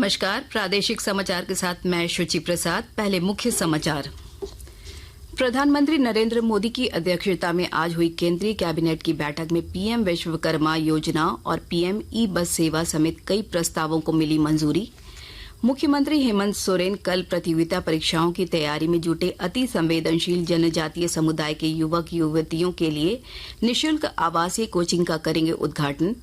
नमस्कार। प्रादेशिक समाचार के साथ मैं शुचि प्रसाद। पहले मुख्य समाचार। प्रधानमंत्री नरेंद्र मोदी की अध्यक्षता में आज हुई केंद्रीय कैबिनेट की बैठक में पीएम विश्वकर्मा योजना और पीएम ई बस सेवा समेत कई प्रस्तावों को मिली मंजूरी। मुख्यमंत्री हेमंत सोरेन कल प्रतियोगिता परीक्षाओं की तैयारी में जुटे अति संवेदनशील जनजातीय समुदाय के युवक युवतियों के लिए निःशुल्क आवासीय कोचिंग का करेंगे उद्घाटन।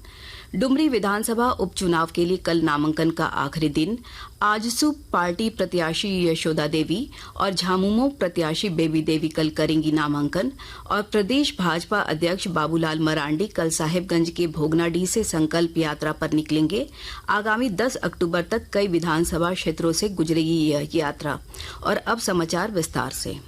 डुमरी विधानसभा उपचुनाव के लिए कल नामांकन का आखिरी दिन। आजसू पार्टी प्रत्याशी यशोदा देवी और झामुमो प्रत्याशी बेबी देवी कल करेंगी नामांकन। और प्रदेश भाजपा अध्यक्ष बाबूलाल मरांडी कल साहेबगंज के भोगनाडीह से संकल्प यात्रा पर निकलेंगे। आगामी 10 अक्टूबर तक कई विधानसभा क्षेत्रों से गुजरेगी यह यात्रा। और अब समाचार विस्तार से।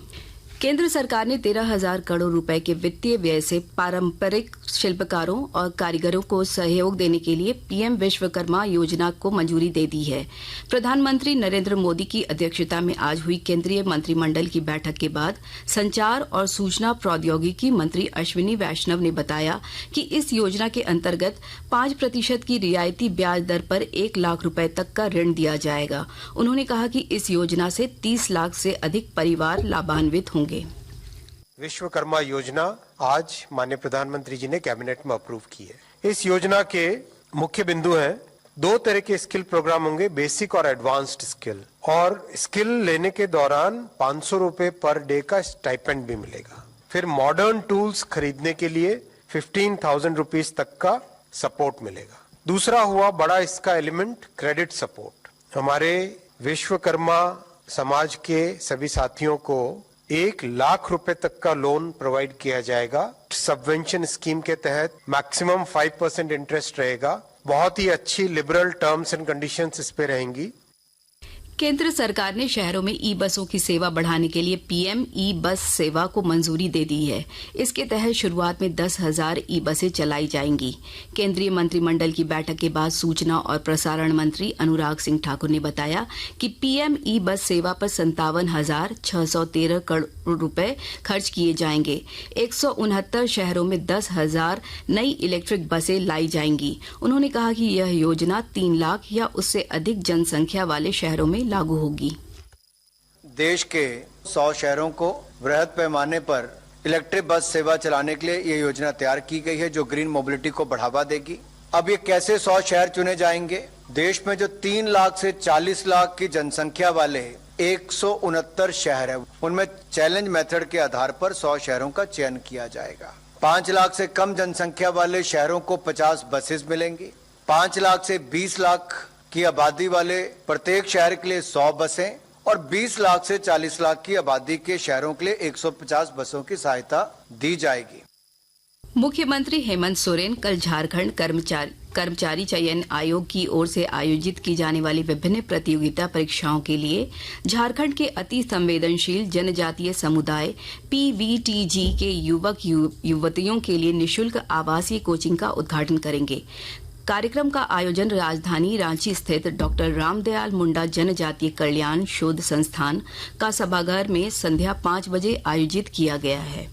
केंद्र सरकार ने 13,000 करोड़ रुपए के वित्तीय व्यय से पारंपरिक शिल्पकारों और कारीगरों को सहयोग देने के लिए पीएम विश्वकर्मा योजना को मंजूरी दे दी है। प्रधानमंत्री नरेंद्र मोदी की अध्यक्षता में आज हुई केंद्रीय मंत्रिमंडल की बैठक के बाद संचार और सूचना प्रौद्योगिकी मंत्री अश्विनी वैष्णव ने बताया कि इस योजना के अंतर्गत 5% की रियायती ब्याज दर पर 1 लाख रुपए तक का ऋण दिया जाएगा। उन्होंने कहा कि इस योजना से 30 लाख से अधिक परिवार लाभान्वित होंगे। विश्वकर्मा योजना आज माननीय प्रधानमंत्री जी ने कैबिनेट में अप्रूव की है। इस योजना के मुख्य बिंदु हैं, 2 तरह के स्किल प्रोग्राम होंगे, बेसिक और एडवांस्ड स्किल। और स्किल लेने के दौरान 500 रुपए पर डे का स्टाइपेंड भी मिलेगा। फिर मॉडर्न टूल्स खरीदने के लिए 15,000 रुपीज तक का सपोर्ट मिलेगा। दूसरा हुआ बड़ा इसका एलिमेंट क्रेडिट सपोर्ट। हमारे विश्वकर्मा समाज के सभी साथियों को 1 लाख रुपए तक का लोन प्रोवाइड किया जाएगा। सबवेंशन स्कीम के तहत मैक्सिमम 5% इंटरेस्ट रहेगा। बहुत ही अच्छी लिबरल टर्म्स एंड कंडीशंस इस पे रहेंगी। केंद्र सरकार ने शहरों में ई बसों की सेवा बढ़ाने के लिए पीएम ई बस सेवा को मंजूरी दे दी है। इसके तहत शुरुआत में 10,000 ई बसें चलाई जाएंगी। केंद्रीय मंत्रिमंडल की बैठक के बाद सूचना और प्रसारण मंत्री अनुराग सिंह ठाकुर ने बताया कि पीएम ई बस सेवा पर 57,613 करोड़ रुपए खर्च किए जाएंगे। 169 शहरों में 10,000 नई इलेक्ट्रिक बसें लाई जाएंगी। उन्होंने कहा कि यह योजना 3 लाख या उससे अधिक जनसंख्या वाले शहरों में लागू होगी। देश के 100 शहरों को वृहद पैमाने पर इलेक्ट्रिक बस सेवा चलाने के लिए ये योजना तैयार की गई है, जो ग्रीन मोबिलिटी को बढ़ावा देगी। अब ये कैसे 100 शहर चुने जाएंगे? देश में जो 3 लाख से 40 लाख की जनसंख्या वाले 169 शहर है, उनमें चैलेंज मेथड के आधार पर 100 शहरों का चयन किया जाएगा। 5 लाख से कम जनसंख्या वाले शहरों को 50 बसेस मिलेंगी। 5 लाख से 20 लाख की आबादी वाले प्रत्येक शहर के लिए 100 बसें और 20 लाख से 40 लाख की आबादी के शहरों के लिए 150 बसों की सहायता दी जाएगी। मुख्यमंत्री हेमंत सोरेन कल झारखंड कर्मचारी चयन आयोग की ओर से आयोजित की जाने वाली विभिन्न प्रतियोगिता परीक्षाओं के लिए झारखंड के अति संवेदनशील जनजातीय समुदाय पीवीटीजी के युवक युवतियों के लिए निःशुल्क आवासीय कोचिंग का उद्घाटन करेंगे। कार्यक्रम का आयोजन राजधानी रांची स्थित डॉक्टर रामदयाल मुंडा जनजातीय कल्याण शोध संस्थान का सभागार में संध्या 5 बजे आयोजित किया गया है।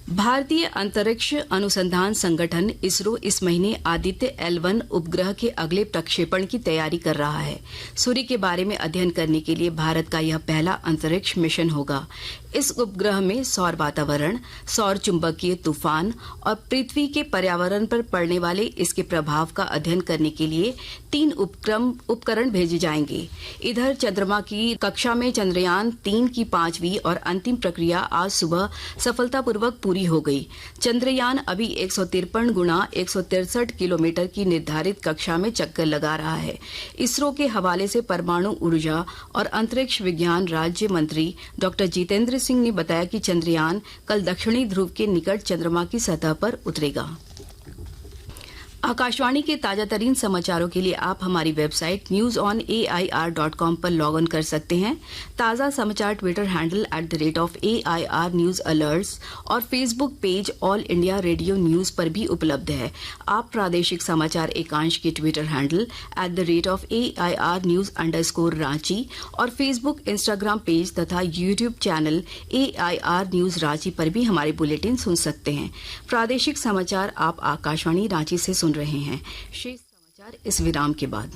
भारतीय अंतरिक्ष अनुसंधान संगठन इसरो इस महीने आदित्य L1 उपग्रह के अगले प्रक्षेपण की तैयारी कर रहा है। सूर्य के बारे में अध्ययन करने के लिए भारत का यह पहला अंतरिक्ष मिशन होगा। इस उपग्रह में सौर वातावरण, सौर चुंबकीय तूफान और पृथ्वी के पर्यावरण पर पड़ने वाले इसके प्रभाव का अध्ययन करने के लिए 3 उपकरण भेजे जाएंगे। इधर चंद्रमा की कक्षा में चंद्रयान 3 की 5वीं और अंतिम प्रक्रिया आज सुबह सफलतापूर्वक पूरी हो गई। चंद्रयान अभी 153 गुणा 163 किलोमीटर की निर्धारित कक्षा में चक्कर लगा रहा है। इसरो के हवाले से परमाणु ऊर्जा और अंतरिक्ष विज्ञान राज्य मंत्री डॉक्टर जितेंद्र सिंह ने बताया कि चंद्रयान कल दक्षिणी ध्रुव के निकट चंद्रमा की सतह पर उतरेगा। आकाशवाणी के ताजा तरीन समाचारों के लिए आप हमारी वेबसाइट newsonair.com पर लॉग इन कर सकते हैं। ताजा समाचार Twitter handle @AIR news alerts और Facebook page all India radio news पर भी उपलब्ध है। आप प्रादेशिक समाचार एकांश के ट्विटर हैंडल @AIR न्यूज_रांची और फेसबुक इंस्टाग्राम पेज तथा YouTube channel AIR news Ranchi पर भी हमारे बुलेटिन सुन सकते हैं। प्रादेशिक समाचार आप आकाशवाणी रांची से सुन रहे हैं। शेष समाचार इस विराम के बाद।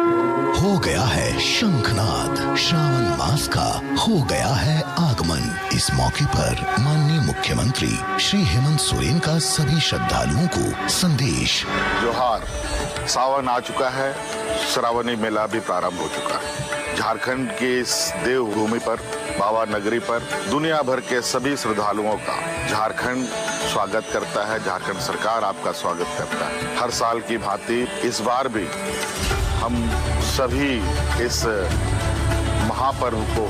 हो गया है शंखनाद, श्रावण मास का हो गया है आगमन। इस मौके पर माननीय मुख्यमंत्री श्री हेमंत सोरेन का सभी श्रद्धालुओं को संदेश। जोहार, सावन आ चुका है, श्रावणी मेला भी प्रारंभ हो चुका है। झारखंड की इस देवभूमि पर, बाबा नगरी पर दुनिया भर के सभी श्रद्धालुओं का झारखंड स्वागत करता है। झारखंड सरकार आपका स्वागत करता है। हर साल की भांति इस बार भी हम सभी इस महापर्व को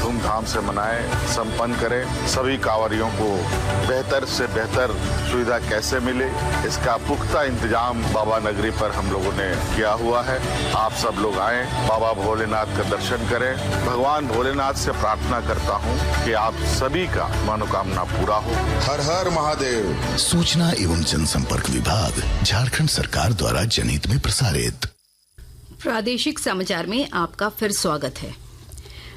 धूमधाम से मनाएं, संपन्न करें। सभी कांवरियों को बेहतर से बेहतर सुविधा कैसे मिले, इसका पुख्ता इंतजाम बाबा नगरी पर हम लोगों ने किया हुआ है। आप सब लोग आएं, बाबा भोलेनाथ का दर्शन करें। भगवान भोलेनाथ से प्रार्थना करता हूं कि आप सभी का मनोकामना पूरा हो। हर हर महादेव। सूचना एवं जनसंपर्क विभाग, झारखंड सरकार द्वारा जनहित में प्रसारित। प्रादेशिक समाचार में आपका फिर स्वागत है।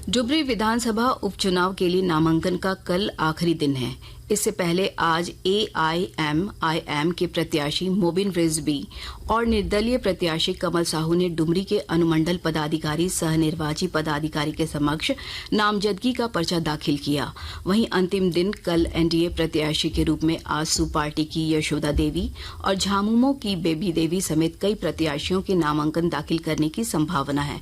डुबरी विधानसभा उपचुनाव के लिए नामांकन का कल आखिरी दिन है। इससे पहले आज AIMIM के प्रत्याशी मोबिन रिजवी और निर्दलीय प्रत्याशी कमल साहू ने डुमरी के अनुमंडल पदाधिकारी सह निर्वाची पदाधिकारी के समक्ष नामजदगी का पर्चा दाखिल किया। वहीं अंतिम दिन कल NDA प्रत्याशी के रूप में आजसू पार्टी की यशोदा देवी और झामुमो की बेबी देवी समेत कई प्रत्याशियों के नामांकन दाखिल करने की संभावना है।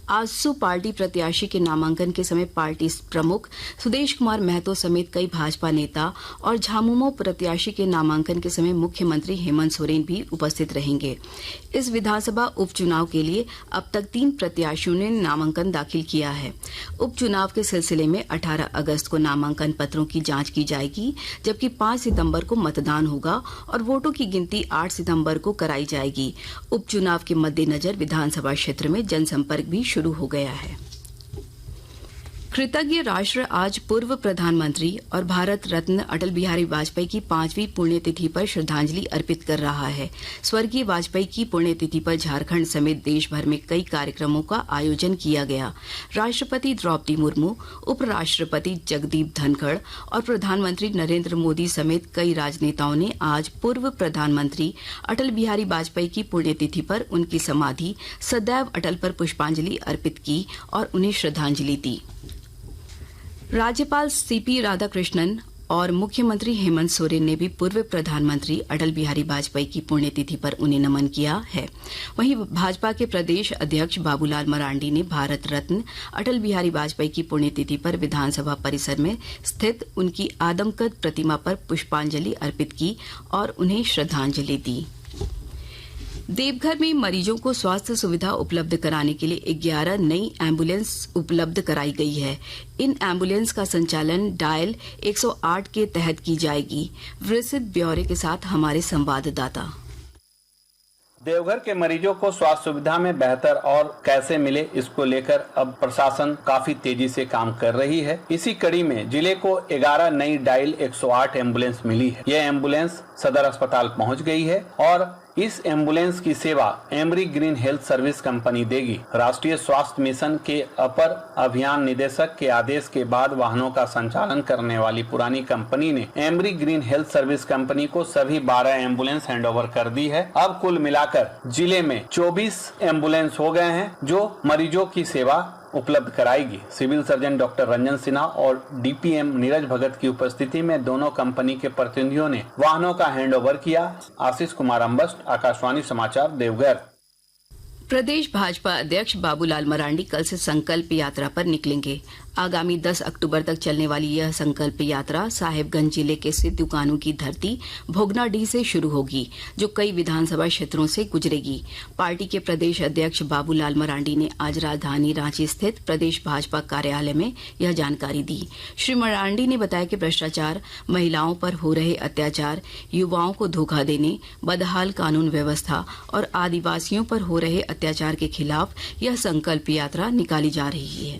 आजसू पार्टी प्रत्याशी के नामांकन के समय पार्टी प्रमुख सुदेश कुमार महतो समेत कई भाजपा नेता और झामुमो प्रत्याशी के नामांकन के समय मुख्यमंत्री हेमंत सोरेन भी उपस्थित रहेंगे। इस विधानसभा उपचुनाव के लिए अब तक 3 प्रत्याशियों ने नामांकन दाखिल किया है। उपचुनाव के सिलसिले में 18 अगस्त को नामांकन पत्रों की जांच की जाएगी, जबकि 5 सितंबर को मतदान होगा और वोटों की गिनती 8 सितंबर को कराई जाएगी। उपचुनाव के मद्देनजर विधानसभा क्षेत्र में जनसंपर्क भी शुरू हो गया है। कृतज्ञ राष्ट्र आज पूर्व प्रधानमंत्री और भारत रत्न अटल बिहारी वाजपेयी की 5वीं पुण्यतिथि पर श्रद्धांजलि अर्पित कर रहा है। स्वर्गीय वाजपेयी की पुण्यतिथि पर झारखंड समेत देश भर में कई कार्यक्रमों का आयोजन किया गया। राष्ट्रपति द्रौपदी मुर्मू, उपराष्ट्रपति जगदीप धनखड़ और प्रधानमंत्री नरेंद्र मोदी समेत कई राजनेताओं ने आज पूर्व प्रधानमंत्री अटल बिहारी वाजपेयी की पुण्यतिथि पर उनकी समाधि सदैव अटल पर पुष्पांजलि अर्पित की और उन्हें श्रद्धांजलि दी। राज्यपाल CP राधाकृष्णन और मुख्यमंत्री हेमंत सोरेन ने भी पूर्व प्रधानमंत्री अटल बिहारी वाजपेयी की पुण्यतिथि पर उन्हें नमन किया है। वहीं भाजपा के प्रदेश अध्यक्ष बाबूलाल मरांडी ने भारत रत्न अटल बिहारी वाजपेयी की पुण्यतिथि पर विधानसभा परिसर में स्थित उनकी आदमकद प्रतिमा पर पुष्पांजलि अर्पित की और उन्हें श्रद्धांजलि दी। देवघर में मरीजों को स्वास्थ्य सुविधा उपलब्ध कराने के लिए 11 नई एम्बुलेंस उपलब्ध कराई गई है। इन एम्बुलेंस का संचालन डायल 108 के तहत की जाएगी। विस्तृत ब्यौरे के साथ हमारे संवाददाता। देवघर के मरीजों को स्वास्थ्य सुविधा में बेहतर और कैसे मिले, इसको लेकर अब प्रशासन काफी तेजी से काम कर रही है। इसी कड़ी में जिले को 11 नई डायल 108 एम्बुलेंस मिली है। यह एम्बुलेंस सदर अस्पताल पहुंच गई है और इस एम्बुलेंस की सेवा emery green health service company देगी। राष्ट्रीय स्वास्थ्य मिशन के अपर अभियान निदेशक के आदेश के बाद वाहनों का संचालन करने वाली पुरानी कंपनी ने emery green health service company को सभी 12 एम्बुलेंस हैंडओवर कर दी है। अब कुल मिलाकर जिले में 24 एम्बुलेंस हो गए हैं जो मरीजों की सेवा उपलब्ध कराएगी। Civil surgeon doctor Ranjan Sinha और DPM नीरज भगत की उपस्थिति में दोनों कंपनी के प्रतिनिधियों ने वाहनों का हैंडओवर किया। आशीष कुमार अम्बस्ट, आकाशवाणी समाचार, देवघर। प्रदेश भाजपा अध्यक्ष बाबूलाल मरांडी कल से संकल्प यात्रा पर निकलेंगे। आगामी 10 अक्टूबर तक चलने वाली यह संकल्प यात्रा साहेबगंज जिले के सिद्धू कानू की धरती भोगनाडीह से शुरू होगी, जो कई विधानसभा क्षेत्रों से गुजरेगी। पार्टी के प्रदेश अध्यक्ष बाबूलाल मरांडी ने आज राजधानी रांची स्थित प्रदेश भाजपा कार्यालय में यह जानकारी दी। श्री मरांडी ने बताया कि भ्रष्टाचार, महिलाओं पर हो रहे अत्याचार, युवाओं को धोखा देने, बदहाल कानून व्यवस्था और आदिवासियों पर हो रहे अत्याचार के खिलाफ यह संकल्प यात्रा निकाली जा रही है।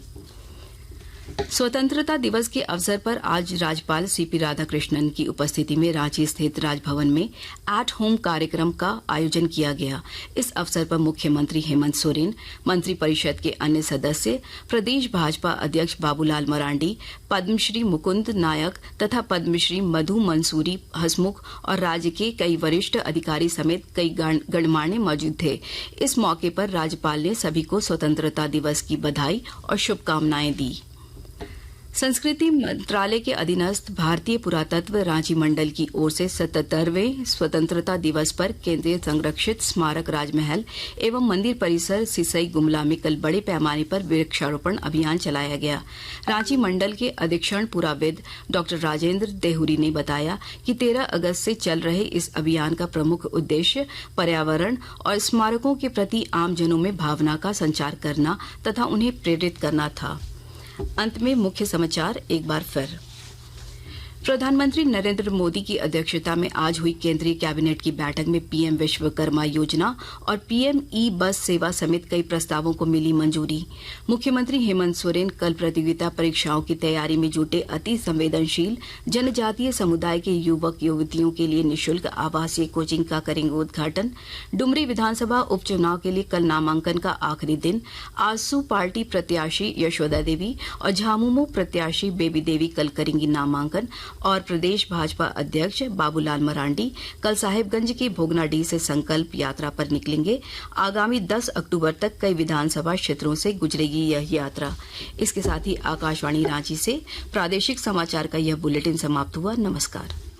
स्वतंत्रता दिवस के अवसर पर आज राज्यपाल सीपी राधाकृष्णन की उपस्थिति में रांची स्थित राजभवन में एट होम कार्यक्रम का आयोजन किया गया। इस अवसर पर मुख्यमंत्री हेमंत सोरेन, मंत्रिपरिषद के अन्य सदस्य, प्रदेश भाजपा अध्यक्ष बाबूलाल मरांडी, पद्मश्री मुकुंद नायक तथा पद्मश्री मधु मंसूरी हसमुख और राज्य के कई वरिष्ठ अधिकारी समेत कई गणमान्य मौजूद थे। इस मौके पर राज्यपाल ने सभी को स्वतंत्रता दिवस की बधाई और शुभकामनाएं दी। संस्कृति मंत्रालय के अधीनस्थ भारतीय पुरातत्व रांची मंडल की ओर से 77वें स्वतंत्रता दिवस पर केंद्रीय संरक्षित स्मारक राजमहल एवं मंदिर परिसर सिसई गुमला में कल बड़े पैमाने पर वृक्षारोपण अभियान चलाया गया। रांची मंडल के अधीक्षण पुराविद डॉ राजेंद्र देहुरी ने बताया कि 13 अगस्त से चल रहे इस अभियान का प्रमुख उद्देश्य पर्यावरण और स्मारकों के प्रति आमजनों में भावना का संचार करना तथा उन्हें प्रेरित करना था। अंत में मुख्य समाचार एक बार फिर। प्रधानमंत्री नरेंद्र मोदी की अध्यक्षता में आज हुई केंद्रीय कैबिनेट की बैठक में पीएम विश्वकर्मा योजना और पीएम ई बस सेवा समेत कई प्रस्तावों को मिली मंजूरी। मुख्यमंत्री हेमंत सोरेन कल प्रतियोगिता परीक्षाओं की तैयारी में जुटे अति संवेदनशील जनजातीय समुदाय के युवक युवतियों के लिए निःशुल्क आवासीय कोचिंग का करेंगे उद्घाटन। डुमरी विधानसभा उपचुनाव के लिए कल नामांकन का आखिरी दिन। आजसू पार्टी प्रत्याशी यशोदा देवी और झामुमो प्रत्याशी बेबी देवी कल करेंगी नामांकन। और प्रदेश भाजपा अध्यक्ष बाबूलाल मरांडी कल साहिबगंज के भोगनाडीह से संकल्प यात्रा पर निकलेंगे। आगामी 10 अक्टूबर तक कई विधानसभा क्षेत्रों से गुजरेगी यह यात्रा। इसके साथ ही आकाशवाणी रांची से प्रादेशिक समाचार का यह बुलेटिन समाप्त हुआ। नमस्कार।